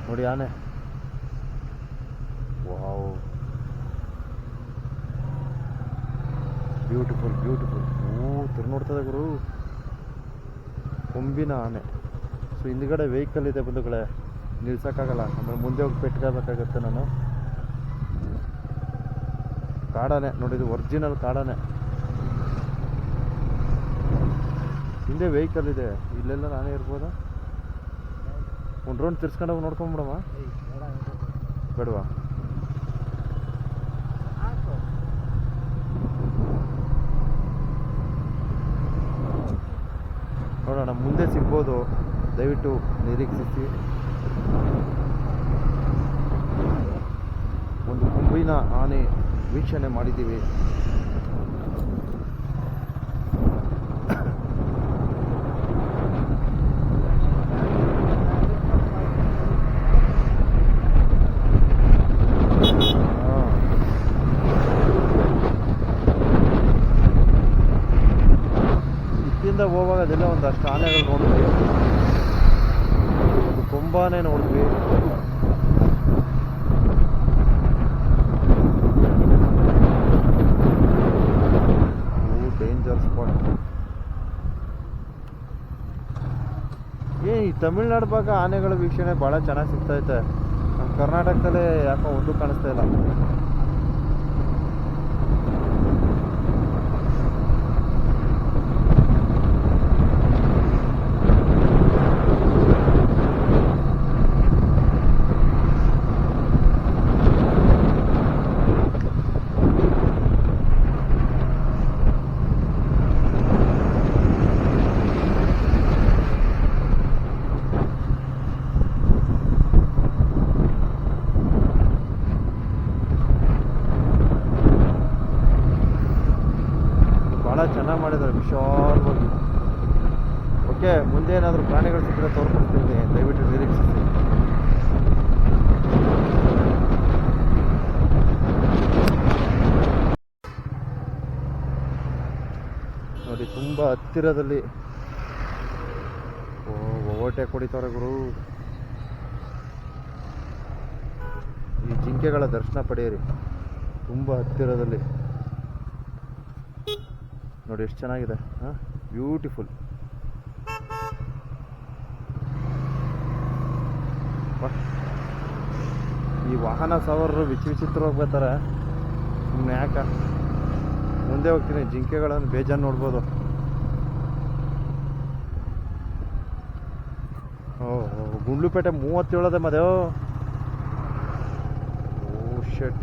ನೋಡಿ ಆನೆ. Wow, beautiful beautiful. ನೋಡ್ತದೆ ಗುರು, ಕೊಂಬಿನ ಆನೆ. ಸೊ ಹಿಂದ್ಗಡೆ ವೆಹಿಕಲ್ ಇದೆ ಬಂಧುಗಳೇ, ನಿಲ್ಸೋಕ್ಕಾಗಲ್ಲ, ಆಮೇಲೆ ಮುಂದೆ ಹೋಗಿ ಪೆಟ್ಕೋಬೇಕಾಗತ್ತೆ ನಾನು. ಕಾಡಾನೆ ನೋಡಿ, ಇದು ಒರಿಜಿನಲ್ ಕಾಡಾನೆ. ಹಿಂದೆ ವೆಹಿಕಲ್ ಇದೆ, ಇಲ್ಲೆಲ್ಲ ನಾನೇ ಇರ್ಬೋದಾ? ಒಂದು ರೌಂಡ್ ತಿರ್ಸ್ಕೊಂಡೋಗಿ ನೋಡ್ಕೊಂಬಿಡಮ್ಮ, ಬೇಡವಾ? ನೋಡೋಣ, ಮುಂದೆ ಸಿಗ್ಬೋದು, ದಯವಿಟ್ಟು ನಿರೀಕ್ಷಿಸಿ. ಒಂದು ಕೊಂಬಿನ ಆನೆ ವೀಕ್ಷಣೆ ಮಾಡಿದ್ದೀವಿ. ಇಲ್ಲಿಂದ ಹೋಗುವಾಗ ಅದೆಲ್ಲ ಒಂದಷ್ಟು ಆನೆಗಳು ನೋಡಿದ್ವಿ, ಒಂದು ಕೊಂಬಾನೆ ನೋಡಿದ್ವಿ. Danger spot. ಈ ತಮಿಳ್ನಾಡು ಭಾಗ ಆನೆಗಳ ವೀಕ್ಷಣೆ ಭಾಳ ಚೆನ್ನಾಗಿ ಸಿಗ್ತೈತೆ. ನಮ್ಮ ಕರ್ನಾಟಕದಲ್ಲೇ ಯಾಕೋ ಒಂದು ಕಾಣಿಸ್ತಾ ಇಲ್ಲ. ಭಾಳ ಚೆನ್ನಾಗಿ ಮಾಡಿದ್ದಾರೆ, ವಿಶಾಲವಾಗಿ. ಓಕೆ, ಮುಂದೆ ಏನಾದರೂ ಪ್ರಾಣಿಗಳು ಸಿಕ್ಕರೆ ತೋರ್ಸ್ಕೊಡ್ತೀನಿ, ದಯವಿಟ್ಟು ನಿರೀಕ್ಷಿಸಿ. ನೋಡಿ, ತುಂಬ ಹತ್ತಿರದಲ್ಲಿ ಓವರ್ಟೇಕ್ ಹೊಡಿತಾರೆ ಗುರು. ಈ ಜಿಂಕೆಗಳ ದರ್ಶನ ಪಡೆಯಿರಿ ತುಂಬ ಹತ್ತಿರದಲ್ಲಿ. ನೋಡಿ ಎಷ್ಟು ಚೆನ್ನಾಗಿದೆ, ಹಾಂ, ಬ್ಯೂಟಿಫುಲ್. ಈ ವಾಹನ ಸವಾರರು ವಿಚಿತ್ರವಾಗಿ ಬರ್ತಾರೆ, ಸುಮ್ಮನೆ ಯಾಕ. ಮುಂದೆ ಹೋಗ್ತೀನಿ, ಜಿಂಕೆಗಳನ್ನು ಬೇಜಾನ್ ನೋಡ್ಬೋದು. ಗುಂಡ್ಲುಪೇಟೆ 37 ಮದೇ. ಓ ಶೆಟ್.